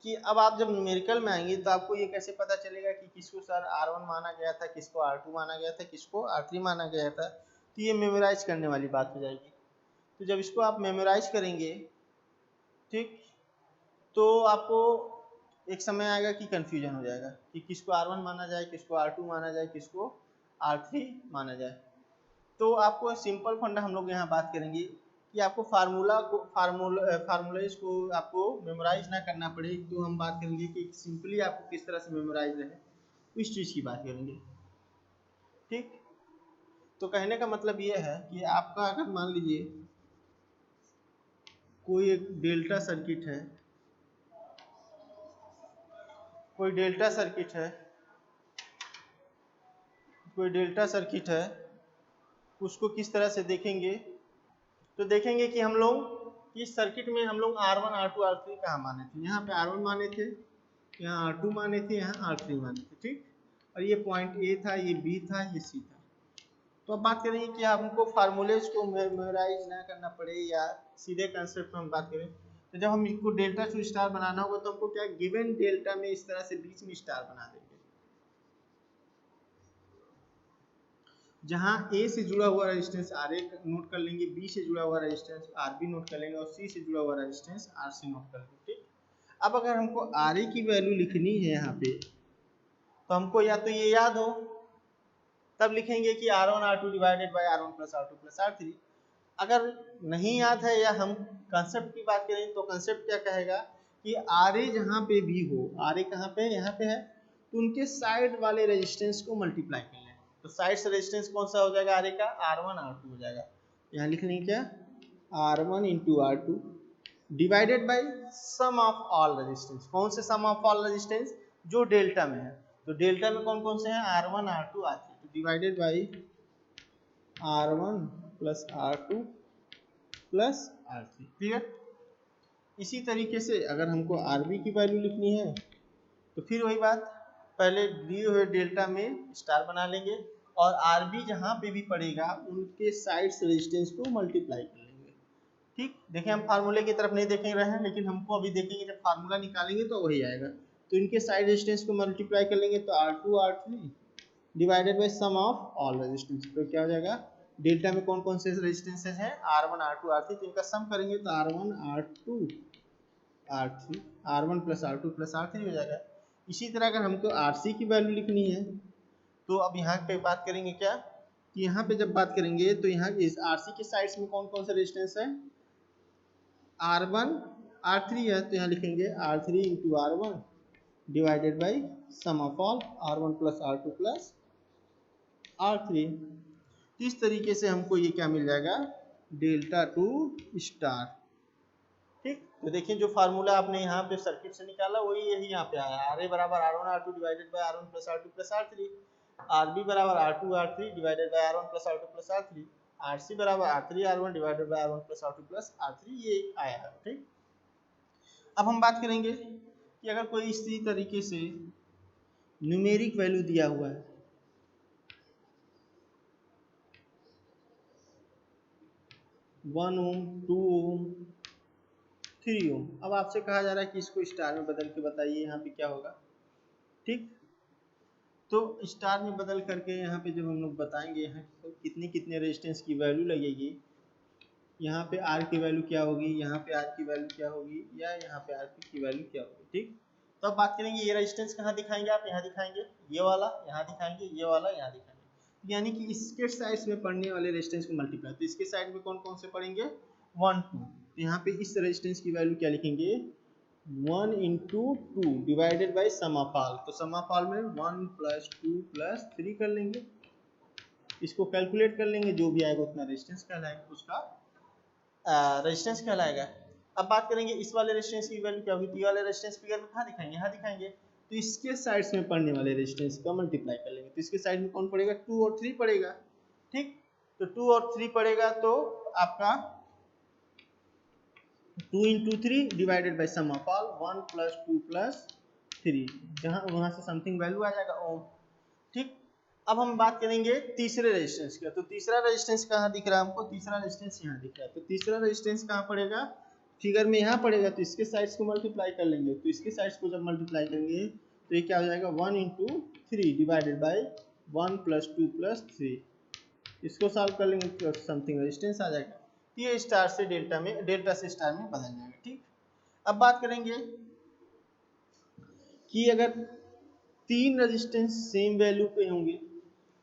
[SPEAKER 1] कि अब आप जब न्यूमेरिकल में आएंगे तो आपको ये कैसे पता चलेगा कि किसको सर R1 माना गया था, किसको R2 माना गया था, किसको R3 माना गया था। तो ये मेमोराइज करने वाली बात हो जाएगी। तो जब इसको आप मेमोराइज करेंगे, ठीक, तो आपको एक समय आएगा कि कंफ्यूजन हो जाएगा कि किसको R1 माना जाए, किसको R2 माना जाए, किसको R3 माना जाए। तो आपको सिंपल फंडा हम लोग यहाँ बात करेंगे कि आपको फार्मूलेज को आपको मेमोराइज ना करना पड़े। तो हम बात करेंगे कि सिंपली आपको किस तरह से मेमोराइज रहे, इस चीज़ की बात करेंगे। ठीक, तो कहने का मतलब ये है कि आपका अगर मान लीजिए कोई एक डेल्टा सर्किट है, कोई डेल्टा सर्किट है, कोई डेल्टा सर्किट है, उसको किस तरह से देखेंगे? तो देखेंगे कि हम लोग इस सर्किट में हम लोग R1 R2 R3 कहाँ माने थे। यहाँ पे R1 माने थे, यहाँ R2 माने थे, यहाँ R3 माने थे। ठीक, और ये पॉइंट A था, ये B था, ये C था। तो अब बात करेंगे कि हमको फार्मूलेज को मेमोराइज ना करना पड़े या सीधे कंसेप्ट में हम बात करें। तो जब हम इसको डेल्टा टू स्टार बनाना होगा तो हमको क्या गिवन डेल्टा में इस तरह से बीच में स्टार बना देंगे, जहां A से जुड़ा हुआ रेजिस्टेंस RA नोट कर लेंगे, B से जुड़ा हुआ रेजिस्टेंस RB नोट कर लेंगे और C से जुड़ा हुआ रेजिस्टेंस RC नोट कर लेंगे। ठीक, अब अगर हमको RA की वैल्यू लिखनी है यहाँ पे, तो हमको या तो ये याद हो, तब लिखेंगे कि R1 R2 divided by R1 plus R2 plus R3। अगर नहीं याद है या हम कंसेप्ट की बात करें तो कंसेप्ट क्या कहेगा कि RA जहाँ पे भी हो, RA कहाँ पे है, यहाँ पे है, तो उनके साइड वाले रेजिस्टेंस को मल्टीप्लाई कर लें। तो साइड से रेजिस्टेंस कौन सा हो जाएगा RA का? R1 R2 हो जाएगा। यहाँ लिख लेंगे क्या? R1 into R2 divided by sum of all resistance. कौन से सम ऑफ ऑल रेजिस्टेंस? जो डेल्टा में है। तो डेल्टा में कौन कौन से हैं? R1 R2 R3। तो divided by R1 plus R2 plus R3। Clear? इसी तरीके से अगर हमको RB की वैल्यू लिखनी है तो फिर वही बात, पहले दिए हुए डेल्टा में स्टार बना लेंगे और RB जहाँ पे भी पड़ेगा उनके साइड्स रेजिस्टेंस को मल्टीप्लाई कर लेंगे। ठीक, देखिए हम फार्मूले की तरफ नहीं देख रहे हैं, लेकिन हमको अभी देखेंगे जब फार्मूला निकालेंगे तो वही आएगा। तो इनके साइड रेजिस्टेंस को मल्टीप्लाई कर लेंगे तो R2 R3 divided by sum of all resistance. तो क्या हो जाएगा? डेल्टा में कौन कौन से रेजिस्टेंसेज हैं? R1 R2 R3। तो इनका सम करेंगे तो R1 R2 R3 R1 plus R2 plus R3 हो जाएगा। इसी तरह अगर हमको RC की वैल्यू लिखनी है तो अब यहाँ पे बात करेंगे क्या कि यहाँ पे जब बात करेंगे तो यहाँ इस RC के साइड्स में कौन कौन से रेजिस्टेंस है? R1 R3 है तो यहाँ लिखेंगे R3 into R1 divided by sum of all R1 plus R2 plus R3। इस तरीके से हमको ये क्या मिल जाएगा, डेल्टा टू स्टार। ठीक, तो देखिए जो फार्मूला आपने यहाँ पे सर्किट से निकाला वही यही यहाँ पे आया, RA बराबर R1 R2 divided by R1 plus R2 plus R3, RB बराबर R2 R3 divided by R1 plus R2 plus R3, RC बराबर R3 R1 divided by R1 plus R2 plus R3, ये आया है। ठीक, अब हम बात करेंगे कि अगर कोई इसी तरीके से न्यूमेरिक वैल्यू दिया हुआ है, 1 ओम, 2 ओम, 3 ओम, अब आपसे कहा जा रहा है कि इसको स्टार में बदल के बताइए यहाँ पे क्या होगा। ठीक, तो स्टार में बदल करके यहाँ पे जब हम लोग बताएंगे यहाँ तो कितने कितने रेजिस्टेंस की वैल्यू लगेगी, यहाँ पे R की वैल्यू क्या होगी, यहाँ पे R की वैल्यू क्या होगी, या यहाँ पे R की वैल्यू क्या होगी। ठीक, तो अब बात करेंगे ये रेजिस्टेंस कहाँ दिखाएंगे आप, यहाँ दिखाएंगे, ये वाला यहाँ दिखाएंगे, ये वाला यहाँ दिखाएंगे, यानी कि इसके साइड्स में पड़ने वाले रेजिस्टेंस को मल्टीप्लाई, तो इसके साइड में कौन कौन से पड़ेंगे, 1 2, तो यहाँ पे इस रेजिस्टेंस की वैल्यू क्या लिखेंगे, 1 into 2 divided by sum of all, तो सम ऑफ ऑल में 1 प्लस 2 प्लस 3 कर लेंगे, इसको कैलकुलेट कर लेंगे, जो भी आएगा उतना रेजिस्टेंस कहलाएगा, उसका रेजिस्टेंस कहलाएगा। अब बात करेंगे इस वाले रेजिस्टेंस की वैल्यू क्या होगी, तो ये वाले रेजिस्टेंस फिगर में कहाँ दिखाएंगे, यहाँ दिखाएंगे, तो इसके साइड्स में पड़ने वाले रेजिस्टेंस का मल्टीप्लाई कर लेंगे, तो इसके साइड में कौन पड़ेगा, 2 और 3 पड़ेगा। ठीक, तो 2 और 3 पड़ेगा तो आपका 2 into 3 divided by sum of all 1 plus 2 plus 3, जहाँ वहाँ से समथिंग वैल्यू आ जाएगा ओम। ठीक, अब हम बात करेंगे तीसरे रेजिस्टेंस का, तो तीसरा रेजिस्टेंस कहाँ दिख रहा है हमको, तीसरा रेजिस्टेंस यहाँ दिख रहा है, तो तीसरा रेजिस्टेंस कहाँ पड़ेगा, फिगर में यहाँ पड़ेगा, तो इसके साइड्स को मल्टीप्लाई कर लेंगे, तो इसके साइड्स को जब मल्टीप्लाई करेंगे तो ये क्या हो जाएगा, 1 into 3 divided by 1 plus 2 plus 3, इसको सॉल्व कर लेंगे तो समथिंग रेजिस्टेंस आ जाएगा, ये स्टार से डेल्टा में, डेल्टा से स्टार में बदल जाएगा। ठीक, अब बात करेंगे कि अगर तीन रेजिस्टेंस सेम वैल्यू पे होंगे,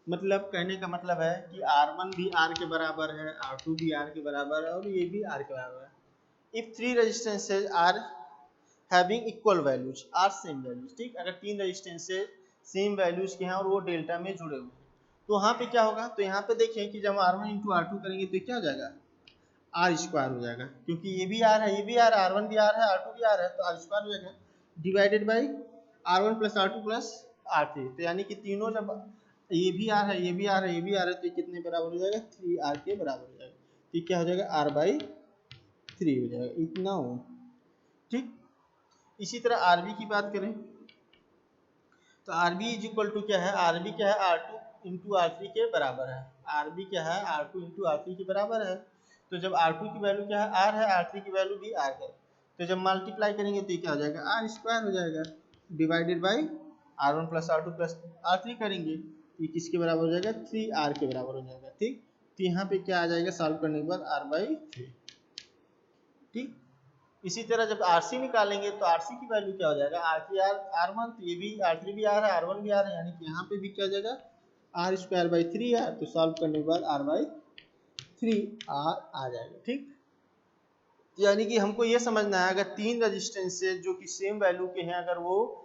[SPEAKER 1] मतलब कहने का मतलब है कि R1 भी R के बराबर है, R2 भी R के बराबर है, और ये भी R के बराबर है। If three resistances are having equal values are same values. ठीक, अगर तीन रेजिस्टेंसेज सेम वैल्यूज के हैं और वो डेल्टा में जुड़े हुए हैं, तो वहाँ पे क्या होगा, तो यहाँ पे देखें कि जब R1 इंटू R2 करेंगे तो क्या हो जाएगा, R स्क्वायर हो जाएगा, क्योंकि ये भी R है, ये भी R है, R1 भी R है, R2 भी R है, तो R स्क्वायर हो जाएगा divided by R1 plus R2 plus R3, तो यानी कि तीनों जब ये भी R है, ये भी R है, ये भी R है, तो ये कितने बराबर हो जाएगा, 3R के बराबर हो जाएगा, तो क्या हो जाएगा, R/3 हो जाएगा, इतना हो। ठीक, इसी तरह RB की बात करें तो RB इज इक्वल टू क्या है, RB क्या है, R2 इंटू R3 के बराबर है, RB क्या है, R2 इंटू R3 के बराबर है, तो जब R2 की वैल्यू क्या है, R है, R3 की वैल्यू भी R है, तो जब मल्टीप्लाई करेंगे तो ये क्या हो जाएगा, R स्क्वायर हो जाएगा divided by R1 plus R2 plus R3 करेंगे, ये किसके बराबर हो जाएगा, 3R के बराबर हो जाएगा। ठीक, तो यहाँ पे क्या आ जाएगा, सॉल्व करने के बाद R/3। ठीक, इसी तरह जब RC निकालेंगे तो RC की वैल्यू क्या हो जाएगा, R3 R1, तो ये भी R3 भी R है, R1 भी R है, यानी कि यहाँ पे भी क्या हो जाएगा, R स्क्वायर बाई 3R, तो सॉल्व करने के बाद R/3R आ जाएगा। ठीक, यानी कि हमको ये समझना है, अगर तीन रेजिस्टेंसेज जो कि सेम वैल्यू के हैं, अगर वो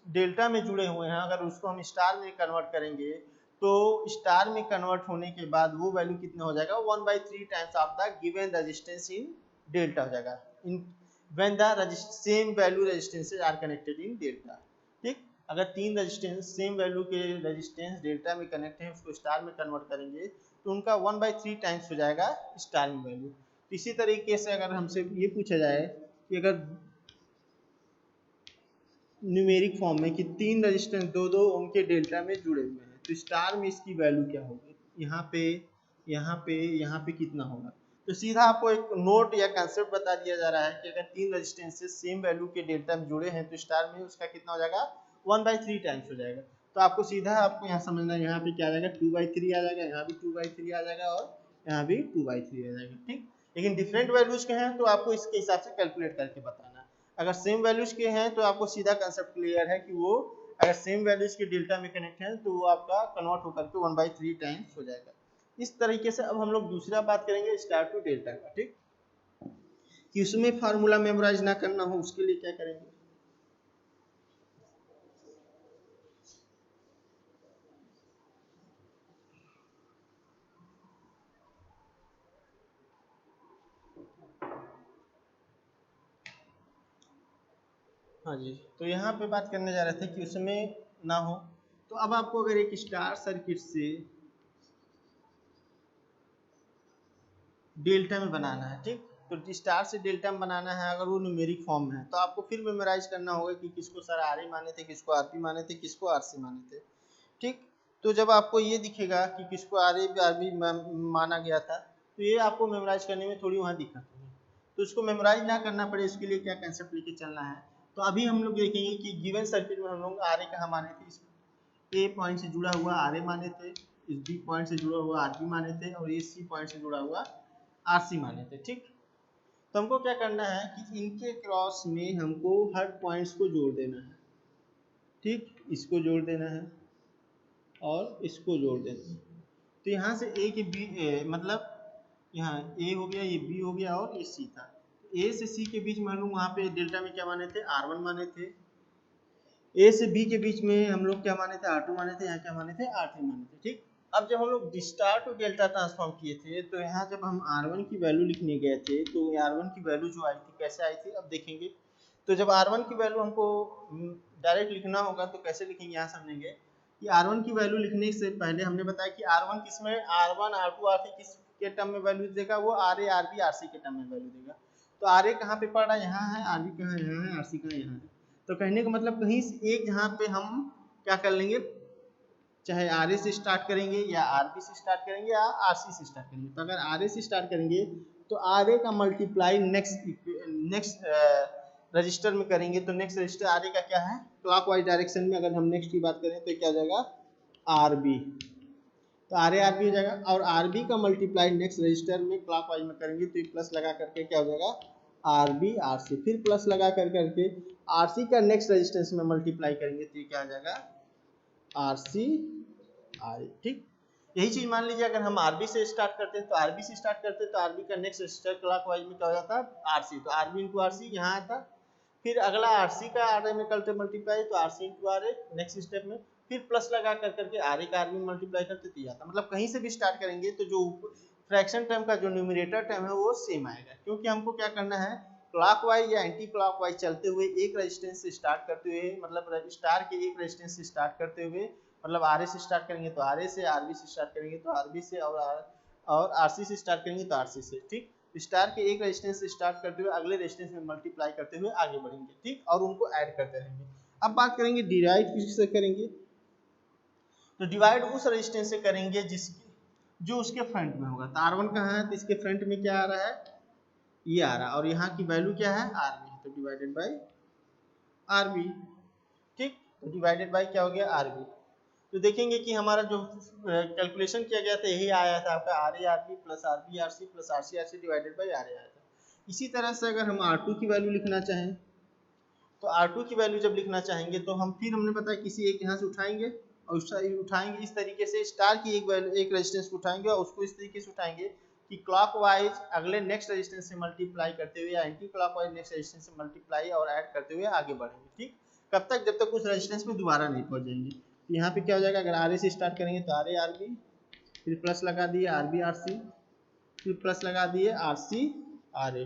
[SPEAKER 1] डेल्टा में जुड़े हुए हैं, अगर उसको हम स्टार में कन्वर्ट करेंगे तो स्टार में कन्वर्ट होने के बाद वो वैल्यू कितना हो जाएगा, 1/3 times of the given resistance in delta हो जाएगा, इन when the same value resistances are connected in delta। ठीक, अगर तीन रेजिस्टेंस सेम वैल्यू के रेजिस्टेंस डेल्टा में कनेक्ट है, उसको स्टार में कन्वर्ट करेंगे तो उनका 1/3 टाइम्स हो जाएगा स्टार में वैल्यू। इसी तरीके से अगर हमसे ये पूछा जाए कि अगर न्यूमेरिक फॉर्म में कि तीन रेजिस्टेंस 2-2 ओम के डेल्टा में जुड़े हुए हैं, तो स्टार में इसकी वैल्यू क्या होगी, यहाँ पे यहाँ पे यहाँ पे कितना होगा, तो सीधा आपको एक नोट या कंसेप्ट बता दिया जा रहा है कि अगर तीन रेजिस्टेंसेस सेम वैल्यू के डेल्टा में जुड़े हैं तो स्टार में उसका कितना हो जाएगा, 1/3 टाइम्स हो जाएगा। तो आपको सीधा आपको यहाँ समझना है, यहाँ पे क्या आ जाएगा, 2/3 आ जाएगा, यहाँ भी 2/3 आ जाएगा, और यहाँ भी 2/3 आ जाएगा। ठीक, लेकिन डिफरेंट वैल्यूज के हैं तो आपको इसके हिसाब से कैलकुलेट करके बताना है। अगर सेम वैल्यूज के हैं तो आपको सीधा कंसेप्ट क्लियर है कि वो अगर सेम वैल्यूज के डेल्टा में कनेक्ट है तो वो आपका कन्वर्ट होकर के 1/3 टाइम्स हो जाएगा। इस तरीके से अब हम लोग दूसरा बात करेंगे स्टार टू डेल्टा का। ठीक, कि उसमें फार्मूला मेमोराइज ना करना हो, उसके लिए क्या करेंगे? हाँ जी, तो यहाँ पे बात करने जा रहे थे कि उसमें ना हो, तो अब आपको अगर एक स्टार सर्किट से डेल्टा में बनाना है, ठीक, तो स्टार से डेल्टा में बनाना है, अगर वो न्यूमेरिक फॉर्म में है तो आपको फिर मेमोराइज करना होगा कि किसको सर आर ए माने थे, किसको आर पी माने थे, किसको आर सी माने थे, ठीक। तो जब आपको ये दिखेगा कि किसको आर ए आर बी माना गया था, तो ये आपको मेमोराइज करने में थोड़ी वहाँ दिक्कत होगी, तो उसको मेमोराइज ना करना पड़े इसके लिए क्या कंसेप्ट लेके चलना है। तो अभी हम लोग देखेंगे कि गिवन सर्किट में हम लोग आर ए कहाँ माने थे, ए पॉइंट से जुड़ा हुआ आर ए माने थे, इस बी पॉइंट से जुड़ा हुआ आर बी माने थे, और ये सी पॉइंट से जुड़ा हुआ आर सी माने थे, ठीक। तो हमको क्या करना है कि इनके क्रॉस में हमको हर पॉइंट्स को जोड़ देना है, ठीक, इसको जोड़ देना है और इसको जोड़ देना है। तो यहाँ से ए के बी मतलब यहाँ ए हो गया, ये बी हो गया और ये सी था। ए से सी के बीच में हम लोग वहाँ पे डेल्टा में क्या माने थे, R1 माने थे। ए से बी के बीच में हम लोग क्या माने थे, R2 माने थे। यहाँ क्या माने थे, R3 माने थे, ठीक। अब जब हम लोग स्टार टू डेल्टा ट्रांसफॉर्म किए थे, तो यहाँ जब हम R1 की वैल्यू लिखने गए थे, तो R1 की वैल्यू जो आई थी कैसे आई थी, अब देखेंगे। तो जब R1 की वैल्यू हमको डायरेक्ट लिखना होगा तो कैसे लिखेंगे, यहाँ समझेंगे कि R1 की वैल्यू लिखने से पहले हमने बताया कि R1 किस में, R1 R2 R3 किस के टर्म में वैल्यू देगा, वो RA RB RC के टर्म में वैल्यू देगा। तो RA कहाँ पे पड़ रहा है, यहाँ है, RB कहाँ है, यहाँ है, RC कहाँ है, यहाँ है। तो कहने का मतलब कहीं एक जहाँ पे हम क्या कर लेंगे, चाहे RA से स्टार्ट करेंगे या RB से स्टार्ट करेंगे या RC से स्टार्ट करेंगे। तो अगर RA से स्टार्ट करेंगे तो RA का मल्टीप्लाई नेक्स्ट रजिस्टर में करेंगे, तो नेक्स्ट रजिस्टर RA का क्या है, क्लॉकवाइज डायरेक्शन में। अगर हम नेक्स्ट की बात करें तो क्या हो जाएगा, RB, तो RA RB हो जाएगा। और RB का मल्टीप्लाई नेक्स्ट रजिस्टर में क्लॉकवाइज में करेंगे तो प्लस लगा करके क्या हो जाएगा, RB RC, फिर प्लस लगा करके RC का नेक्स्ट रजिस्टेंस में मल्टीप्लाई करेंगे तो ये क्या हो जाएगा, RC RA, ठीक। यही चीज मान लीजिए अगर हम RB से स्टार्ट करते हैं, तो RB से स्टार्ट करते हैं तो RB का नेक्स्ट रजिस्टर क्लॉकवाइज में क्या हो जाता है, RC, तो RB इंटू RC यहाँ आता। फिर अगला RC का RA में करते मल्टीप्लाई, तो RC into RA next step में, फिर प्लस लगा करके RA का RB में मल्टीप्लाई करते तो आता। मतलब कहीं से भी स्टार्ट करेंगे तो जो फ्रैक्शन टर्म का जो न्यूमरेटर टर्म है वो सेम आएगा, क्योंकि हमको क्या करना है, क्लॉकवाइज या एंटी क्लॉकवाइज चलते हुए एक रेजिस्टेंस से स्टार्ट करते हुए, मतलब स्टार के एक रेजिस्टेंस से स्टार्ट करते हुए, मतलब RA से स्टार्ट करेंगे तो RA से, RB से स्टार्ट करेंगे तो RB से, और RC से स्टार्ट करेंगे तो RC से, ठीक। स्टार के एक रेजिस्टेंस से स्टार्ट करते हुए अगले रेजिस्टेंस में मल्टीप्लाई करते हुए आगे बढ़ेंगे, ठीक, और उनको ऐड करते रहेंगे। अब बात करेंगे डिवाइड किससे करेंगे, तो डिवाइड उस रेजिस्टेंस से करेंगे जिसकी जो उसके फ्रंट में होगा। तो R1 कहाँ है, तो इसके फ्रंट में क्या आ रहा है, ये आ रहा है, और यहाँ की वैल्यू क्या है, RB, तो डिवाइडेड बाई RB, ठीक। तो डिवाइडेड बाई क्या हो गया, RB। तो देखेंगे कि हमारा जो कैलकुलेशन किया गया था यही आया था आपका RA RB plus RB RC plus RC RC divided by RA आया था। इसी तरह से अगर हम R2 की वैल्यू लिखना चाहें, तो R2 की वैल्यू जब लिखना चाहेंगे तो हम फिर हमने बताया किसी एक यहाँ से उठाएंगे, और उठाएंगे इस तरीके से, स्टार की एक वैल्यू एक रेजिस्टेंस को उठाएंगे और उसको इस तरीके से उठाएंगे कि क्लॉकवाइज अगले नेक्स्ट रेजिस्टेंस से मल्टीप्लाई करते हुए, एंटी क्लॉकवाइज नेक्स्ट रेजिस्टेंस से मल्टीप्लाई और ऐड करते हुए आगे बढ़ेंगे, ठीक। कब तक, जब तक उस रेजिस्टेंस में दोबारा नहीं पहुंच जाएंगे। तो यहाँ पे क्या हो जाएगा, अगर RA से स्टार्ट करेंगे तो RA RB, फिर प्लस लगा दिए RB RC, फिर प्लस लगा दिए RC RA,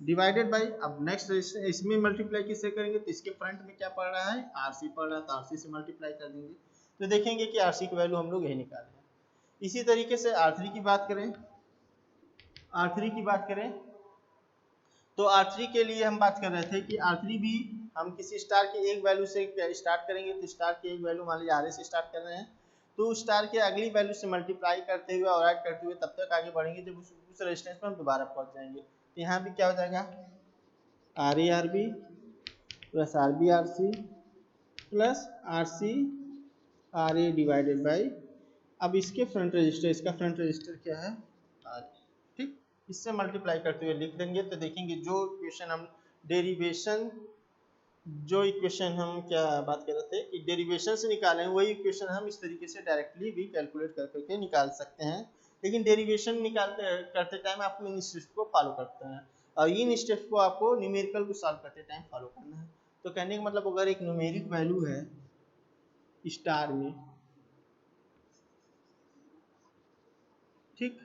[SPEAKER 1] डिवाइडेड बाई, अब नेक्स्ट इसमें मल्टीप्लाई किससे करेंगे, तो इसके फ्रंट में क्या पड़ रहा है, RC पड़ रहा है, तो RC से मल्टीप्लाई कर देंगे। तो देखेंगे कि RC की वैल्यू हम लोग यही निकाल रहे हैं। इसी तरीके से R3 की बात करें, R3 की बात करें तो R3 के लिए हम बात कर रहे थे कि R3 भी हम किसी स्टार के एक वैल्यू से स्टार्ट करेंगे, तो स्टार की एक वैल्यू मान लीजिए RA से स्टार्ट कर रहे हैं, तो स्टार के अगली वैल्यू से मल्टीप्लाई करते हुए और ऐड करते हुए तब तक आगे बढ़ेंगे जब उस रेजिस्टेंस पर हम दोबारा पहुंच जाएंगे। तो यहाँ भी क्या हो जाएगा, RA RB plus RB RC plus RC RA divided by, अब इसके फ्रंट रजिस्टर, इसका फ्रंट रजिस्टर क्या है, RA, ठीक। इससे मल्टीप्लाई करते हुए लिख देंगे। तो देखेंगे जो इक्वेशन हम डेरिवेशन, जो इक्वेशन हम क्या बात कर रहे थे कि डेरिवेशन से निकालें, वही इक्वेशन हम इस तरीके से डायरेक्टली भी कैलकुलेट कर करके निकाल सकते हैं। लेकिन डेरिवेशन निकालते करते टाइम आपको इन स्टेप्स को फॉलो करते हैं। और इन स्टेप्स को आपको न्यूमेरिकल को सॉल्व करते टाइम फॉलो करना है। तो कहने का मतलब अगर एक न्यूमेरिक वैल्यू है स्टार में, ठीक,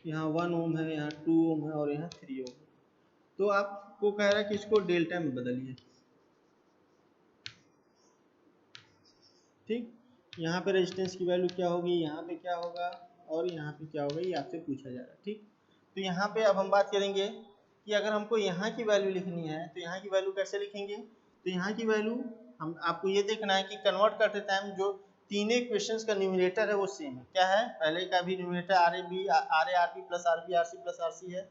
[SPEAKER 1] यहाँ 1 ओम है, यहाँ 2 ओम है और यहाँ 3 ओम है, तो आपको कह रहा है कि इसको डेल्टा में बदलिए, ठीक। यहाँ पे रेजिस्टेंस की वैल्यू क्या होगी, यहाँ पे क्या होगा और यहाँ पे क्या होगा, ये आपसे पूछा जा रहा है, ठीक। तो यहाँ पे अब हम बात करेंगे कि अगर हमको यहाँ की वैल्यू लिखनी है तो यहाँ की वैल्यू कैसे लिखेंगे। तो यहाँ की वैल्यू हम आपको ये देखना है कि कन्वर्ट करते टाइम जो तीनों इक्वेशंस का न्यूमरेटर है वो सेम है। क्या है, पहले का भी numerator R A R B plus R B R C plus R C है,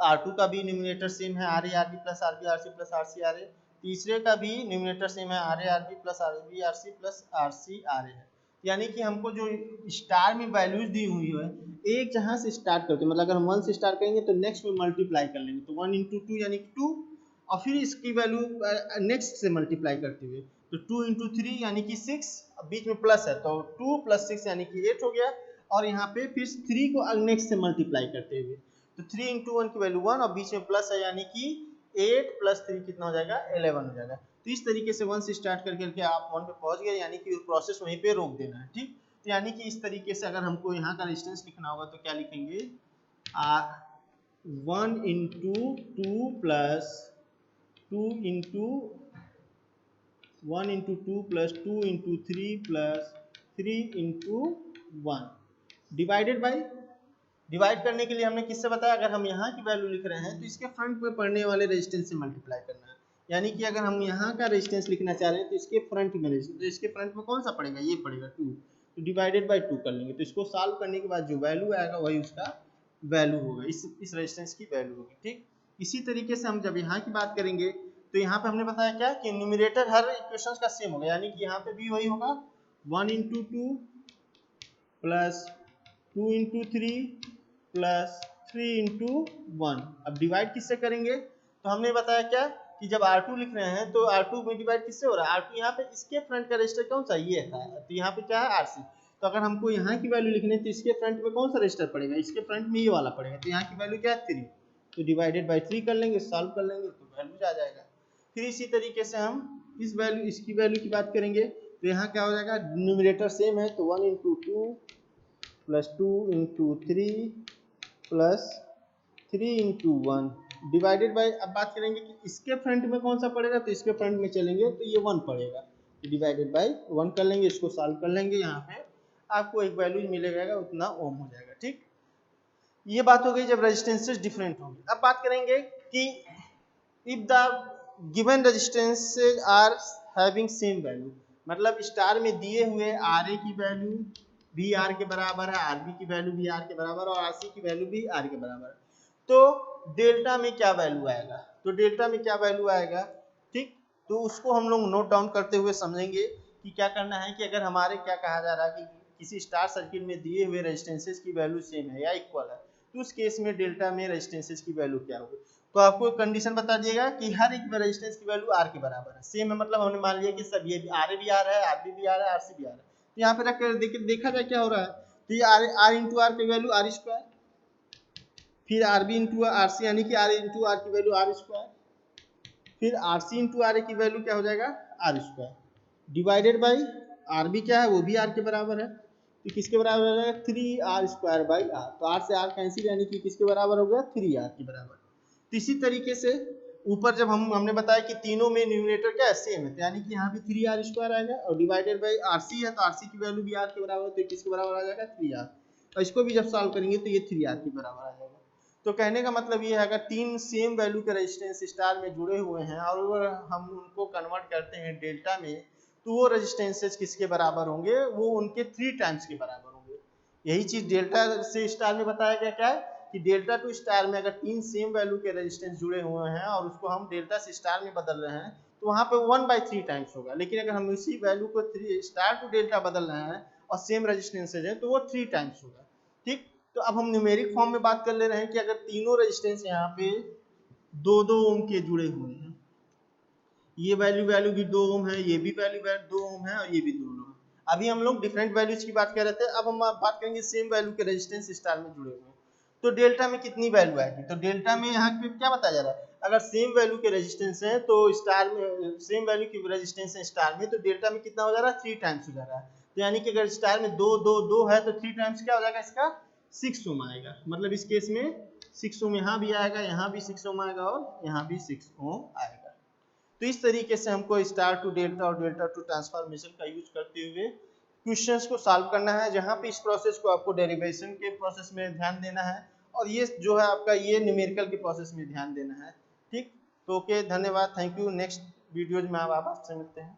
[SPEAKER 1] R2 का भी न्यूमरेटर सेम है R A R B plus R B R C plus R C R A, तीसरे का भी न्यूमरेटर सेम है R A R B plus R B R C plus R C R A है। यानी कि हमको जो स्टार में वैल्यूज दी हुई है एक जहाँ से स्टार्ट करते हैं, मतलब अगर हम 1 से स्टार्ट करेंगे तो नेक्स्ट में मल्टीप्लाई कर लेंगे, तो 1 इंटू 2 यानी कि 2, और फिर इसकी वैल्यू नेक्स्ट से मल्टीप्लाई करते हुए तो 2 इंटू 3 यानी कि 6, बीच में प्लस है तो 2 प्लस 6 यानी कि 8 हो गया, और यहाँ पे फिर 3 को नेक्स्ट से मल्टीप्लाई करते हुए तो 3 इंटू 1 की वैल्यू 1 और बीच में प्लस है यानी कि 8 प्लस 3 कितना हो जाएगा, 11 हो जाएगा। तो इस तरीके से 1 से स्टार्ट करके आप 1 पे पहुंच गए, यानी कि प्रोसेस वहीं पे रोक देना है, ठीक। तो यानी कि इस तरीके से अगर हमको यहाँ का रेजिस्टेंस लिखना होगा तो क्या लिखेंगे, 1 into 2 plus 2 into 1 into 2 plus 2 into 3 plus 3 into 1 divided by, divide करने के लिए हमने किससे बताया, अगर हम यहाँ की वैल्यू लिख रहे हैं तो इसके फ्रंट में पड़ने वाले रेजिस्टेंस से मल्टीप्लाई करना है। यानी कि अगर हम यहाँ का रेजिस्टेंस लिखना चाह रहे हैं तो इसके फ्रंट में रेजिस्टेंस, तो इसके फ्रंट में कौन सा पड़ेगा, ये पड़ेगा 2, तो डिवाइडेड बाई 2 कर लेंगे, तो इसको सॉल्व करने के बाद जो वैल्यू आएगा वही उसका वैल्यू होगा, इस रेजिस्टेंस की वैल्यू होगी, ठीक। इसी तरीके से हम जब यहाँ की बात करेंगे तो यहाँ पे हमने बताया क्या कि न्यूमरेटर हर इक्वेशन का सेम होगा, यानी कि यहाँ पे भी वही होगा 1 into 2 plus 2 into 3 plus 3 into 1। अब डिवाइड किससे करेंगे, तो हमने बताया क्या कि जब R2 लिख रहे हैं तो R2 में डिवाइड किससे हो रहा है, R2 यहाँ पे इसके फ्रंट का रजिस्टर कौन सा, ये था, तो यहाँ पे क्या है RC, तो अगर हमको यहाँ की वैल्यू लिखनी है तो इसके फ्रंट में कौन सा रजिस्टर पड़ेगा, इसके फ्रंट में ये वाला पड़ेगा, तो यहाँ की वैल्यू क्या है 3, तो डिवाइडेड बाई 3 कर लेंगे, सॉल्व कर लेंगे तो वैल्यू आ जाएगा। फिर इसी तरीके से हम इस वैल्यू, इसकी वैल्यू की बात करेंगे तो यहाँ क्या हो जाएगा, न्यूमरेटर सेम है तो 1 into 2 plus 2 into 3 plus 3 into 1 divided by, अब बात करेंगे कि इसके फ्रंट में कौन सा पड़ेगा, तो इसके फ्रंट में चलेंगे तो ये 1 पड़ेगा, तो डिवाइडेड बाई 1 कर लेंगे, इसको सॉल्व कर लेंगे, यहाँ पे आपको एक वैल्यू मिलेगा उतना ओम हो जाएगा, ठीक। ये बात हो गई जब रेजिस्टेंसेस डिफरेंट होंगे। अब बात करेंगे कि if the given resistances are having same value, मतलब स्टार में दिए हुए आर ए की वैल्यू भी आर के बराबर है, आर बी की वैल्यू भी आर के बराबर और आर सी की वैल्यू भी आर के बराबर है, तो डेल्टा में क्या वैल्यू आएगा, तो डेल्टा में क्या वैल्यू आएगा, ठीक। तो उसको हम लोग नोट डाउन करते हुए समझेंगे कि क्या करना है कि अगर हमारे क्या कहा जा रहा है कि किसी स्टार सर्किट में दिए हुए रेजिस्टेंसेस की वैल्यू सेम है या इक्वल है, तो उस केस में डेल्टा में रेजिस्टेंसेस की वैल्यू क्या होगी, तो आपको कंडीशन बता दिएगा कि हर एक रेजिस्टेंस की वैल्यू आर के बराबर है, सेम है, मतलब हमने मान लिया कि सब ये आर ए भी आर है, आर बी भी आर है, आर सी भी आर है, तो यहाँ पे रख कर देखा जाए क्या हो रहा है, तो ये आर इंटू आर की वैल्यू आर स्क्वायर, फिर R B into R C यानी कि आर इंटू आर की वैल्यू आर स्क्वायर, फिर R C into R A की वैल्यू क्या हो जाएगा R square, divided by R B क्या है वो भी आर के बराबर है, तो किसके बराबर हो जाएगा 3r स्क्वायर बाई आर, तो r से r कैंसिल यानी कि किसके बराबर हो गया 3r के बराबर। तो इसी तरीके से ऊपर जब हमने बताया कि तीनों में न्यूमरेटर क्या है सेम है, तो यानी कि यहाँ भी 3r स्क्वायर आएगा और डिवाइडेड बाई rc है, तो rc की वैल्यू भी r के बराबर, तो किसके बराबर आ जाएगा 3r, और इसको भी जब सॉल्व करेंगे तो ये 3r के बराबर आ जाएगा। तो कहने का मतलब ये है अगर तीन सेम वैल्यू के रेजिस्टेंस स्टार में जुड़े हुए हैं और हम उनको कन्वर्ट करते हैं डेल्टा में, तो वो रेजिस्टेंसेस किसके बराबर होंगे, वो उनके 3 टाइम्स के बराबर होंगे। यही चीज डेल्टा से स्टार में बताया गया क्या है कि डेल्टा टू स्टार में अगर तीन सेम वैल्यू के रेजिस्टेंस जुड़े हुए हैं और उसको हम डेल्टा से स्टार में बदल रहे हैं तो वहां पे 1/3 टाइम्स होगा, लेकिन अगर हम उसी वैल्यू को स्टार टू डेल्टा बदल रहे हैं और सेम रेजिस्टेंसेज है तो वो 3 टाइम्स होगा, ठीक। तो अब हम न्यूमेरिक फॉर्म में बात कर ले रहे हैं कि अगर तीनों रेजिस्टेंस यहाँ पे 2-2 ओम के जुड़े हुए हैं, ये वैल्यू भी 2 ओम है, ये भी वैल्यू 2 ओम है और ये भी 2 ओम है। अभी हम लोग डिफरेंट वैल्यूज की बात कर रहे थे, अब हम बात करेंगे सेम वैल्यू के रेजिस्टेंस स्टार में जुड़े हुए। तो डेल्टा में कितनी वैल्यू आएगी, तो डेल्टा में यहाँ पे क्या बताया जा रहा है, अगर सेम वैल्यू के रेजिस्टेंस है तो स्टार में सेम वैल्यू की रेजिस्टेंस है स्टार में, तो डेल्टा में कितना हो जा रहा है, 3 टाइम्स हो जा रहा है। तो यानी कि अगर स्टार में 2 2 2 है तो 3 टाइम्स क्या हो जाएगा इसका 6 ओम आएगा। मतलब इस केस में 6 ओम यहाँ भी आएगा, यहाँ भी 6 ओम आएगा और यहाँ भी 6 ओम आएगा। तो इस तरीके से हमको स्टार टू डेल्टा और डेल्टा टू ट्रांसफॉर्मेशन का यूज करते हुए क्वेश्चंस को सॉल्व करना है, जहाँ पे इस प्रोसेस को आपको डेरिवेशन के प्रोसेस में ध्यान देना है और ये जो है आपका ये न्यूमेरिकल के प्रोसेस में ध्यान देना है। ठीक, तो ओके, धन्यवाद, थैंक यू। नेक्स्ट वीडियोज में आप आपसे मिलते हैं।